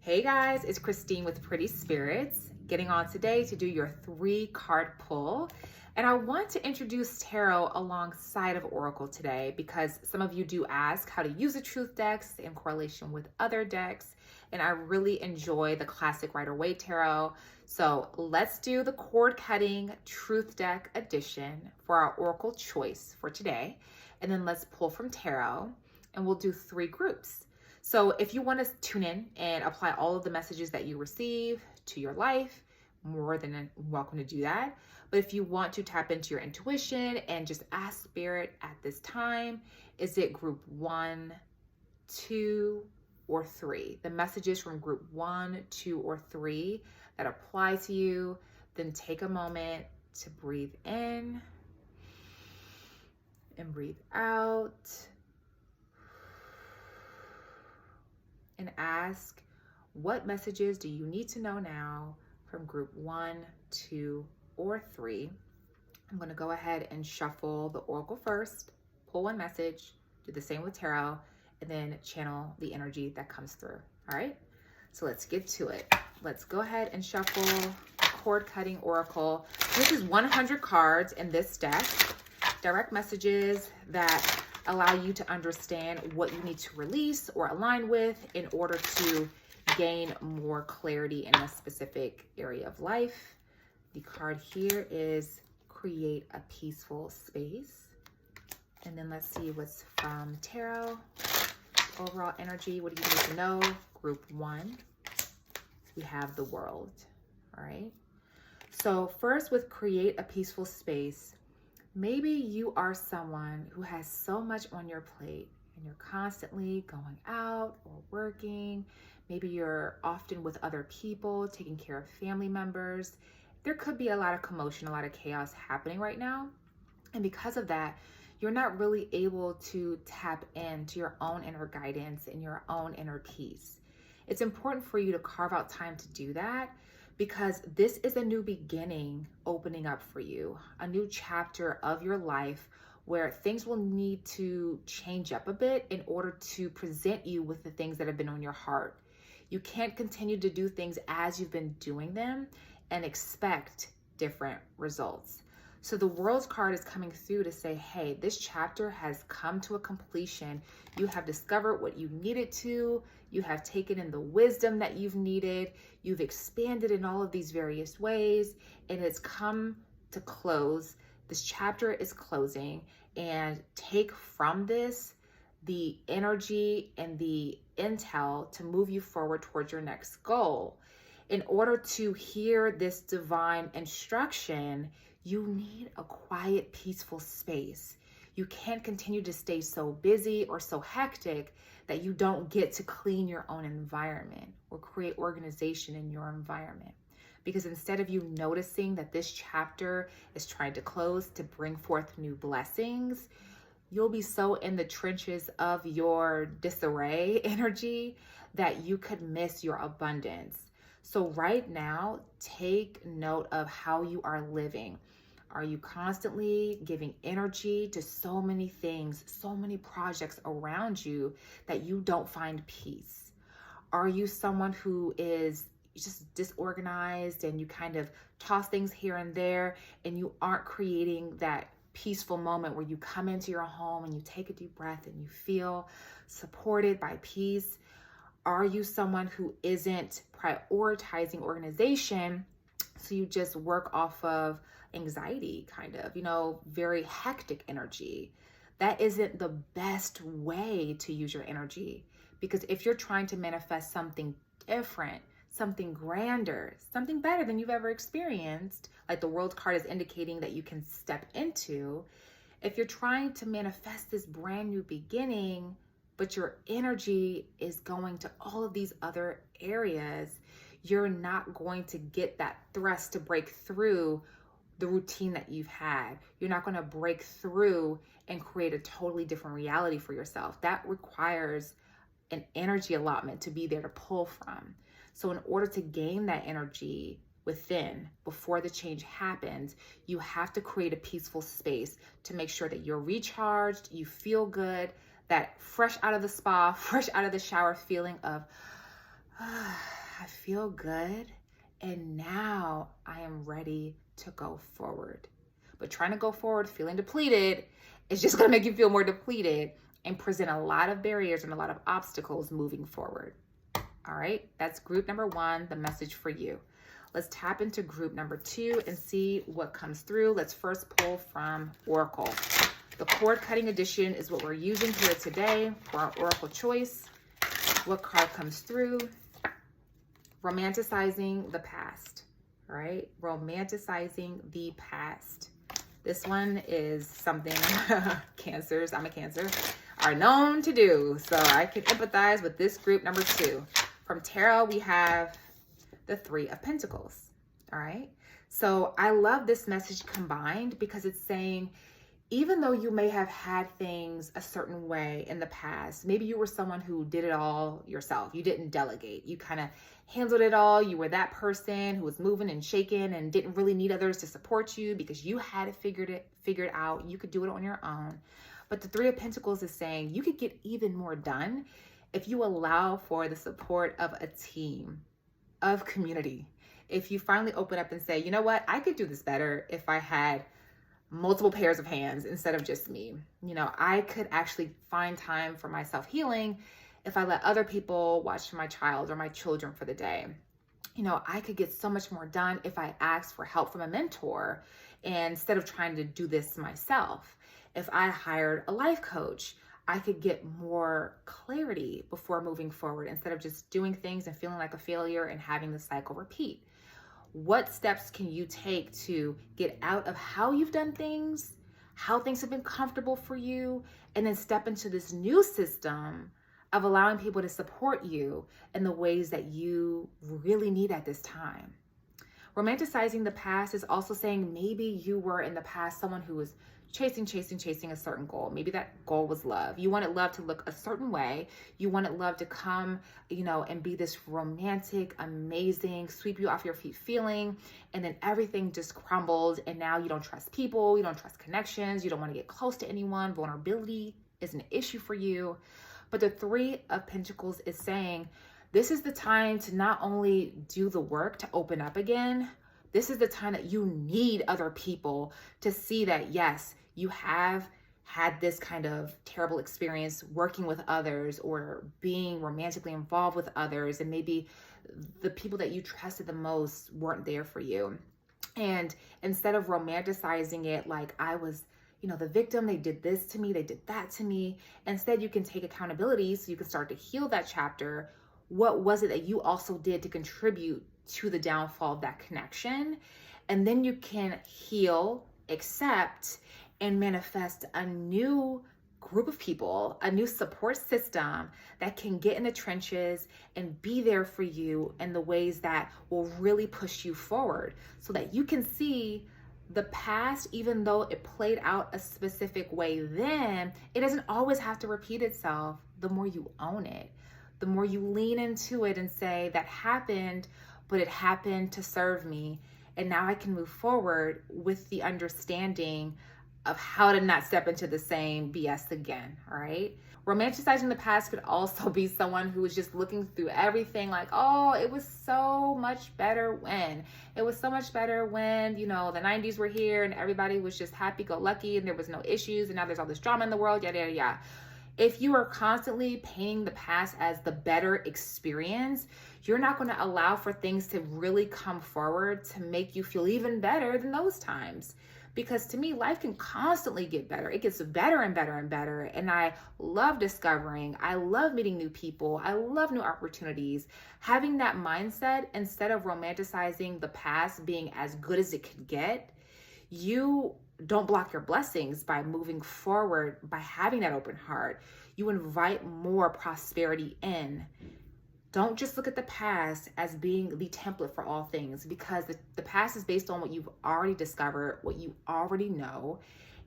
Hey guys, it's Christine with Pretty Spirits, getting on today to do your 3-card pull. And I want to introduce tarot alongside of Oracle today because some of you do ask how to use a truth decks in correlation with other decks. And I really enjoy the classic Rider-Waite tarot. So let's do the cord cutting truth deck edition for our Oracle choice for today. And then let's pull from tarot and we'll do 3 groups. So if you want to tune in and apply all of the messages that you receive to your life, more than welcome to do that. But if you want to tap into your intuition and just ask Spirit at this time, is it group 1, 2, or 3? The messages from group 1, 2, or 3 that apply to you, then take a moment to breathe in and breathe out. And ask, what messages do you need to know now from group 1, 2, or 3? I'm going to go ahead and shuffle the Oracle first, pull one message, do the same with tarot, and then channel the energy that comes through. All right, so let's get to it. Let's go ahead and shuffle the cord cutting Oracle. This is 100 cards in this deck, direct messages that allow you to understand what you need to release or align with in order to gain more clarity in a specific area of life. The card here is create a peaceful space. And then let's see what's from tarot. Overall energy, what do you need to know? Group 1, we have the world. All right. So first with create a peaceful space, maybe you are someone who has so much on your plate and you're constantly going out or working. Maybe you're often with other people, taking care of family members. There could be a lot of commotion, a lot of chaos happening right now. And because of that, you're not really able to tap into your own inner guidance and your own inner peace. It's important for you to carve out time to do that, because this is a new beginning opening up for you, a new chapter of your life where things will need to change up a bit in order to present you with the things that have been on your heart. You can't continue to do things as you've been doing them and expect different results. So the World's card is coming through to say, hey, this chapter has come to a completion. You have discovered what you needed to. You have taken in the wisdom that you've needed. You've expanded in all of these various ways, and it's come to close. This chapter is closing, and take from this the energy and the intel to move you forward towards your next goal. In order to hear this divine instruction, you need a quiet, peaceful space. You can't continue to stay so busy or so hectic that you don't get to clean your own environment or create organization in your environment. Because instead of you noticing that this chapter is trying to close to bring forth new blessings, you'll be so in the trenches of your disarray energy that you could miss your abundance. So right now, take note of how you are living. Are you constantly giving energy to so many things, so many projects around you that you don't find peace? Are you someone who is just disorganized and you kind of toss things here and there and you aren't creating that peaceful moment where you come into your home and you take a deep breath and you feel supported by peace? Are you someone who isn't prioritizing organization, so you just work off of anxiety, kind of, very hectic energy? That isn't the best way to use your energy, because if you're trying to manifest something different, something grander, something better than you've ever experienced, like the World card is indicating that you can step into, if you're trying to manifest this brand new beginning, but your energy is going to all of these other areas, you're not going to get that thrust to break through the routine that you've had. You're not going to break through and create a totally different reality for yourself. That requires an energy allotment to be there to pull from. So in order to gain that energy within before the change happens, you have to create a peaceful space to make sure that you're recharged, you feel good, that fresh out of the spa, fresh out of the shower feeling of I feel good, and now I am ready to go forward. But trying to go forward feeling depleted is just going to make you feel more depleted and present a lot of barriers and a lot of obstacles moving forward. All right, that's group number 1, the message for you. Let's tap into group number 2 and see what comes through. Let's first pull from Oracle. The cord cutting edition is what we're using here today for our Oracle choice. What card comes through? Romanticizing the past. All right, romanticizing the past. This one is something Cancers, I'm a Cancer, are known to do. So I can empathize with this group number 2. From Tarot, we have the 3 of Pentacles. All right. So I love this message combined because it's saying, even though you may have had things a certain way in the past, maybe you were someone who did it all yourself. You didn't delegate. You kind of handled it all. You were that person who was moving and shaking and didn't really need others to support you because you had it figured out. You could do it on your own. But the 3 of Pentacles is saying you could get even more done if you allow for the support of a team, of community. If you finally open up and say, you know what, I could do this better if I had multiple pairs of hands instead of just me. You know, I could actually find time for my self-healing if I let other people watch my child or my children for the day. You know, I could get so much more done if I asked for help from a mentor and instead of trying to do this myself. If I hired a life coach, I could get more clarity before moving forward instead of just doing things and feeling like a failure and having the cycle repeat. What steps can you take to get out of how you've done things, how things have been comfortable for you, and then step into this new system of allowing people to support you in the ways that you really need at this time? Romanticizing the past is also saying maybe you were in the past someone who was chasing a certain goal. Maybe that goal was love. You wanted love to look a certain way. You wanted love to come, you know, and be this romantic, amazing, sweep you off your feet feeling. And then everything just crumbled. And now you don't trust people. You don't trust connections. You don't want to get close to anyone. Vulnerability is an issue for you. But the 3 of Pentacles is saying, this is the time to not only do the work to open up again, this is the time that you need other people to see that, yes, you have had this kind of terrible experience working with others or being romantically involved with others, and maybe the people that you trusted the most weren't there for you. And instead of romanticizing it like I was, you know, the victim, they did this to me, they did that to me, instead you can take accountability so you can start to heal that chapter. What was it that you also did to contribute to the downfall of that connection? And then you can heal, accept, and manifest a new group of people, a new support system that can get in the trenches and be there for you in the ways that will really push you forward so that you can see the past, even though it played out a specific way then, it doesn't always have to repeat itself. The more you own it, the more you lean into it and say, that happened, but it happened to serve me. And now I can move forward with the understanding of how to not step into the same BS again, all right? Romanticizing the past could also be someone who is just looking through everything like, oh, it was so much better when. It was so much better when, you know, the 90s were here and everybody was just happy-go-lucky and there was no issues and now there's all this drama in the world, yada, yada, yada. If you are constantly painting the past as the better experience, you're not going to allow for things to really come forward to make you feel even better than those times. Because to me, life can constantly get better. It gets better and better and better. And I love discovering. I love meeting new people. I love new opportunities. Having that mindset, instead of romanticizing the past being as good as it could get, you don't block your blessings by moving forward, by having that open heart. You invite more prosperity in. Don't just look at the past as being the template for all things, because the past is based on what you've already discovered, what you already know.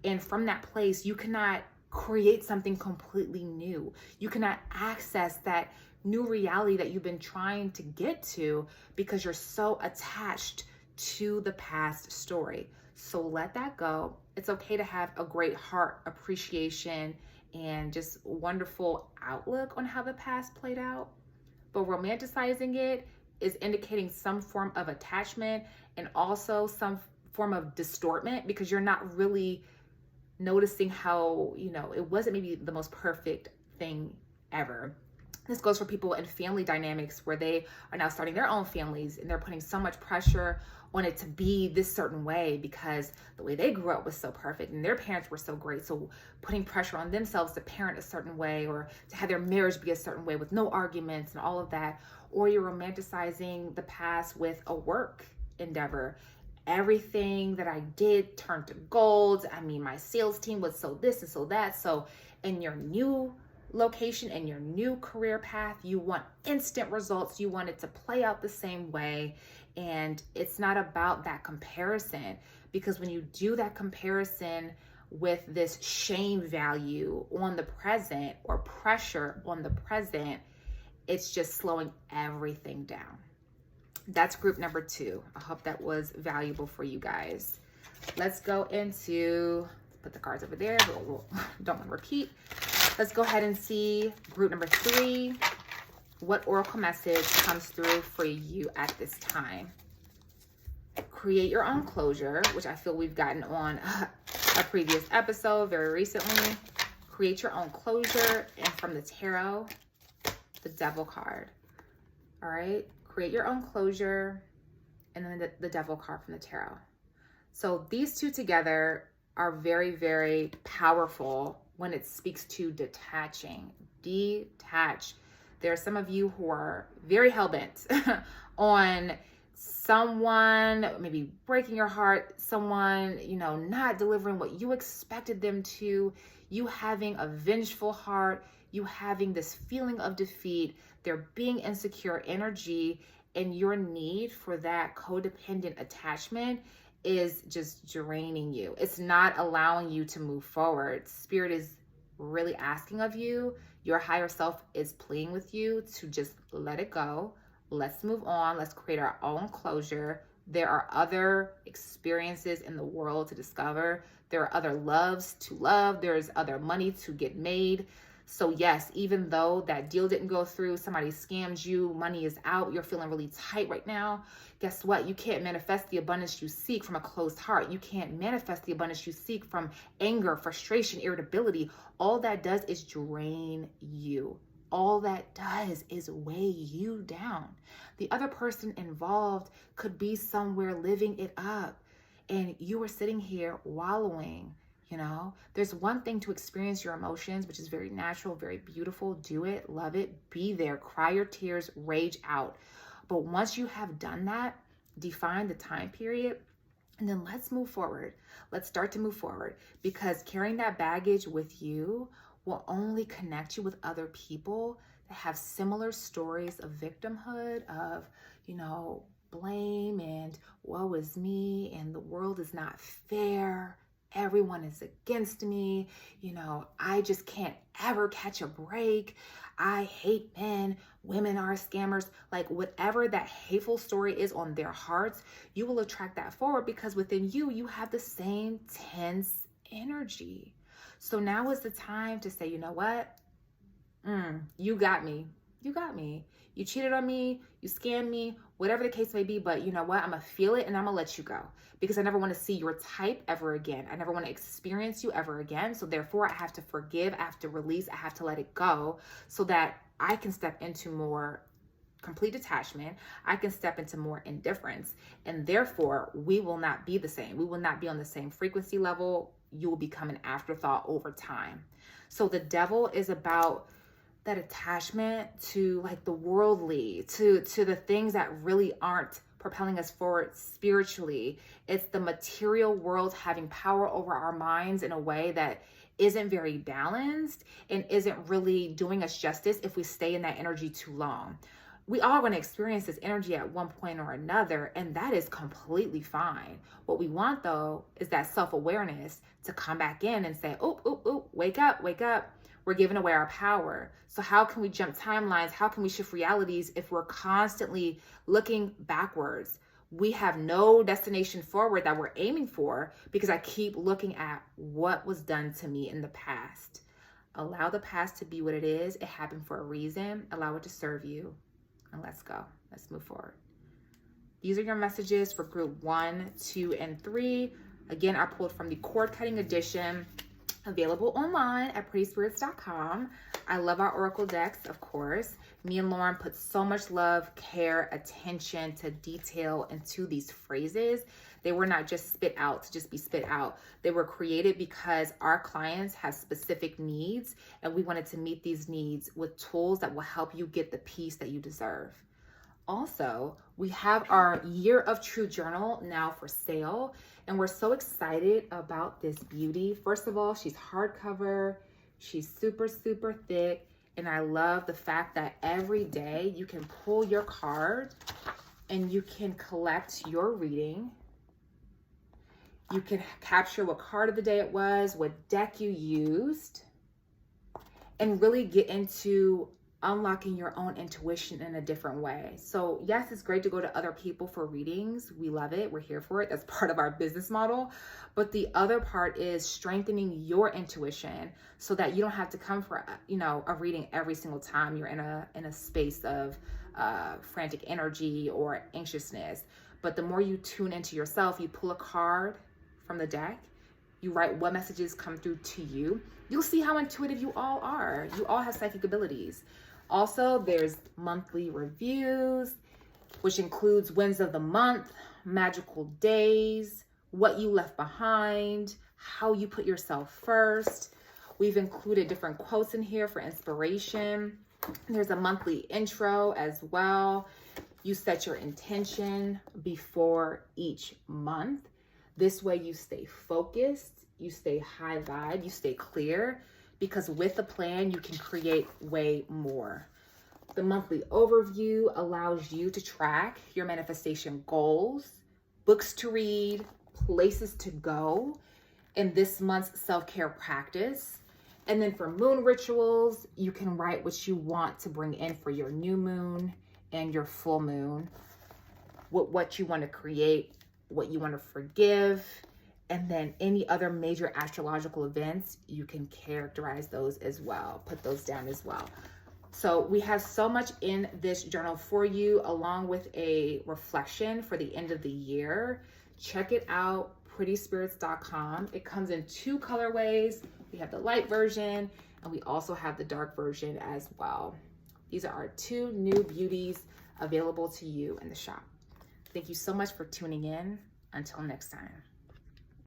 And from that place, you cannot create something completely new. You cannot access that new reality that you've been trying to get to because you're so attached to the past story. So let that go. It's okay to have a great heart appreciation and just wonderful outlook on how the past played out. But romanticizing it is indicating some form of attachment and also some form of distortment, because you're not really noticing how, it wasn't maybe the most perfect thing ever. This goes for people in family dynamics where they are now starting their own families and they're putting so much pressure on it to be this certain way because the way they grew up was so perfect and their parents were so great. So putting pressure on themselves to parent a certain way or to have their marriage be a certain way with no arguments and all of that. Or you're romanticizing the past with a work endeavor. Everything that I did turned to gold. I mean, my sales team was so this and so that. So in your new location and your new career path, you want instant results. You want it to play out the same way. And it's not about that comparison, because when you do that comparison with this shame value on the present or pressure on the present, it's just slowing everything down. That's group number 2. I hope that was valuable for you guys. Let's go into, put the cards over there, but don't want to repeat. Let's go ahead and see group number 3. What oracle message comes through for you at this time? Create your own closure, which I feel we've gotten on a previous episode very recently. Create your own closure, and from the tarot, the Devil card. All right, create your own closure, and then the Devil card from the tarot. So these two together are very, very powerful when it speaks to detaching. Detach. There are some of you who are very hell-bent on someone maybe breaking your heart, someone, not delivering what you expected them to, you having a vengeful heart, you having this feeling of defeat, there being insecure energy, and your need for that codependent attachment is just draining you. It's not allowing you to move forward. Spirit is really asking of you, your higher self is pleading with you to just let it go. Let's move on. Let's create our own closure. There are other experiences in the world to discover. There are other loves to love. There's other money to get made. So yes, even though that deal didn't go through, somebody scammed you, money is out, you're feeling really tight right now, guess what? You can't manifest the abundance you seek from a closed heart. You can't manifest the abundance you seek from anger, frustration, irritability. All that does is drain you. All that does is weigh you down. The other person involved could be somewhere living it up, and you are sitting here wallowing. There's one thing to experience your emotions, which is very natural, very beautiful. Do it, love it, be there, cry your tears, rage out. But once you have done that, define the time period, and then let's move forward. Let's start to move forward, because carrying that baggage with you will only connect you with other people that have similar stories of victimhood, of, blame and woe is me, and the world is not fair. Everyone is against me. I just can't ever catch a break. I hate men. Women are scammers. Like whatever that hateful story is on their hearts, you will attract that forward, because within you, you have the same tense energy. So now is the time to say, you know what? You got me. You got me. You cheated on me. You scammed me. Whatever the case may be. But you know what? I'm going to feel it and I'm going to let you go, because I never want to see your type ever again. I never want to experience you ever again. So therefore, I have to forgive. I have to release. I have to let it go so that I can step into more complete detachment. I can step into more indifference. And therefore, we will not be the same. We will not be on the same frequency level. You will become an afterthought over time. So the Devil is about that attachment to like the worldly, to the things that really aren't propelling us forward spiritually. It's the material world having power over our minds in a way that isn't very balanced and isn't really doing us justice if we stay in that energy too long. We all going to experience this energy at one point or another, and that is completely fine. What we want, though, is that self-awareness to come back in and say, oh, wake up. We're giving away our power. So how can we jump timelines? How can we shift realities if we're constantly looking backwards? We have no destination forward that we're aiming for, because I keep looking at what was done to me in the past. Allow the past to be what it is. It happened for a reason. Allow it to serve you. And let's go. Let's move forward. These are your messages for group 1, 2, and 3. Again, I pulled from the cord cutting edition, available online at prettyspirits.com. I love our oracle decks, of course. Me and Lauren put so much love, care, attention to detail into these phrases. They were not just spit out to just be spit out. They were created because our clients have specific needs, and we wanted to meet these needs with tools that will help you get the peace that you deserve. Also, we have our Year of True journal now for sale, and we're so excited about this beauty. First of all, she's hardcover, she's super, super thick, and I love the fact that every day you can pull your card and you can collect your reading. You can capture what card of the day it was, what deck you used, and really get into unlocking your own intuition in a different way. So yes, it's great to go to other people for readings. We love it. We're here for it. That's part of our business model. But the other part is strengthening your intuition so that you don't have to come for, a reading every single time you're in a space of frantic energy or anxiousness. But the more you tune into yourself, you pull a card from the deck, you write what messages come through to you, you'll see how intuitive you all are. You all have psychic abilities. Also, there's monthly reviews, which includes wins of the month, magical days, what you left behind, how you put yourself first. We've included different quotes in here for inspiration. There's a monthly intro as well. You set your intention before each month. This way you stay focused, you stay high vibe, you stay clear, because with a plan, you can create way more. The monthly overview allows you to track your manifestation goals, books to read, places to go in this month's self-care practice. And then for moon rituals, you can write what you want to bring in for your new moon and your full moon, what you want to create, what you want to forgive, and then any other major astrological events, you can characterize those as well, put those down as well. So we have so much in this journal for you, along with a reflection for the end of the year. Check it out, prettyspirits.com. It comes in 2 colorways. We have the light version, and we also have the dark version as well. These are our 2 new beauties available to you in the shop. Thank you so much for tuning in. Until next time.